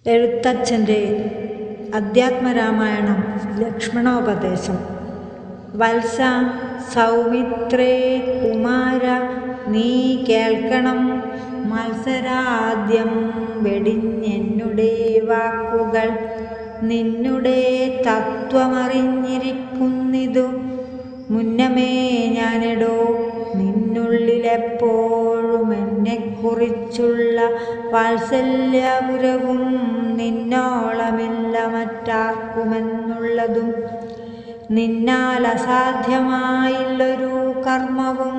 എഴുത്തച്ഛൻ്റെ അധ്യാത്മരാമായണം ലക്ഷ്മണോപദേശം. വത്സ സൗമിത്രേ കുമാര നീ കേൾക്കണം മത്സരാദ്യം വെടിഞ്ഞെന്നുടെ വാക്കുകൾ. നിന്നുടെ തത്വമറിഞ്ഞിരിക്കുന്നിതു മുന്നമേ ഞാനെടോ. നിന്നുള്ളിലെപ്പോഴും എന്നെക്കുറിച്ചുള്ള വാത്സല്യപുരവും നിന്നോളമില്ല മറ്റാർക്കുമെന്നുള്ളതും. നിന്നാൽ അസാധ്യമായില്ലൊരു കർമ്മവും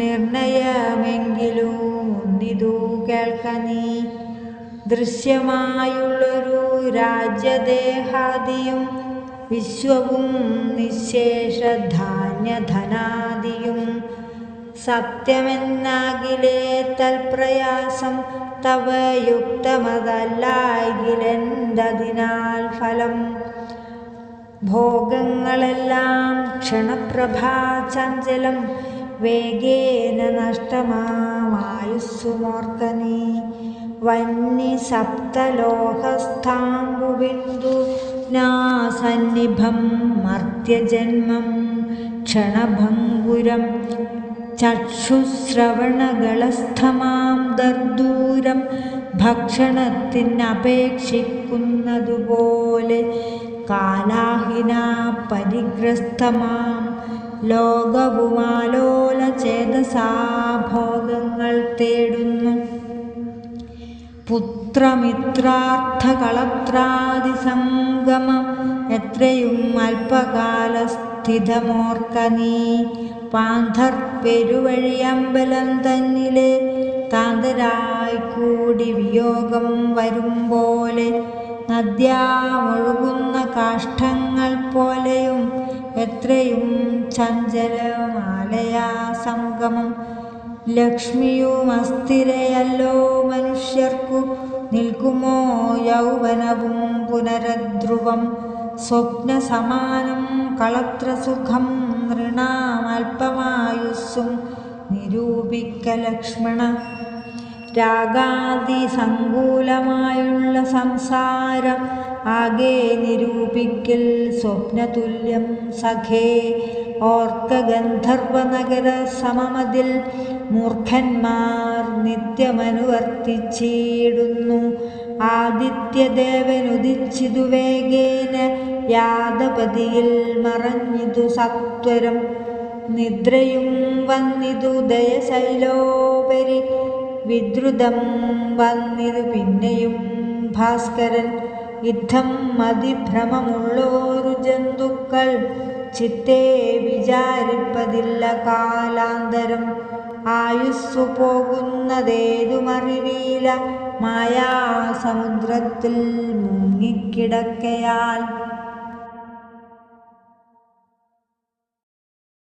നിർണയമെങ്കിലും ഒന്നിതു കേൾക്ക നീ. ദൃശ്യമായുള്ളൊരു രാജ്യദേഹാദിയും വിശ്വവും നിശേഷധാന്യധനാദിയും സത്യമെന്നാകിലേ തൽപ്രയാസം തവ യുക്തമതല്ലായിലെന്തതിനാൽ ഫലം. ഭോഗങ്ങളെല്ലാം ക്ഷണപ്രഭാചഞ്ചലം വേഗേന നഷ്ടമായുസ്സുമോർക്ക നീ. വന്നി സപ്തലോഹസ്ഥാംബുബിന്ദു നാസന്നിഭം മർത്യജന്മം ക്ഷണഭംഗുരം ചക്ഷുശ്രവണകളസ്ഥമാം ദർദൂരം ഭക്ഷണത്തിനപേക്ഷിക്കുന്നതുപോലെ കാലാഹിന പരിഗ്രസ്തമാം ലോകവുമാലോല ചേതസാ ഭോഗങ്ങൾ തേടുന്നു. പുത്രമിത്രാർത്ഥകളത്രാദിസംഗമം എത്രയും അല്പകാലസ്ഥിതമോർക്ക നീ. പാന്ധർ പെരുവഴിയമ്പലം തന്നിലെ താന്തരായിക്കൂടി വിയോഗം വരുമ്പോലെ നദ്യാമൊഴുകുന്ന കാഷ്ഠങ്ങൾ പോലെയും എത്രയും ചഞ്ചലമാലയാ സംഗമം. ലക്ഷ്മിയും അസ്ഥിരയല്ലോ മനുഷ്യർക്കു നിൽക്കുമോ യൗവനവും പുനരധ്രുവം. സ്വപ്നസമാനം കളത്രസുഖം നൃണാമൽപമായുസ്സും നിരൂപിക്ക ലക്ഷ്മണ. രാഗാദിസങ്കൂലമായുള്ള സംസാരം ആകെ നിരൂപിക്കൽ സ്വപ്നതുല്യം സഖേ. ഓർക്ക ഗന്ധർവനഗര സമമതിൽ മൂർഖന്മാർ നിത്യമനുവർത്തിച്ചിടുന്നു. ആദിത്യദേവനുദിച്ചിതു വേഗേന യാദപതിയിൽ മറഞ്ഞിതു സത്വരം. നിദ്രയും വന്നിതു ദയശൈലോപരി വിദ്രുതം വന്നിതു പിന്നെയും ഭാസ്കരൻ. യുദ്ധം മതിഭ്രമമുള്ളോരു ജന്തുക്കൾ ചിത്തേ വിചാരിപ്പതില്ല കാലാന്തരം. ആയുസ്സു പോകുന്നതേതുമറിവീല മായാസമുദ്രത്തിൽ മുങ്ങിക്കിടക്കയാൽ.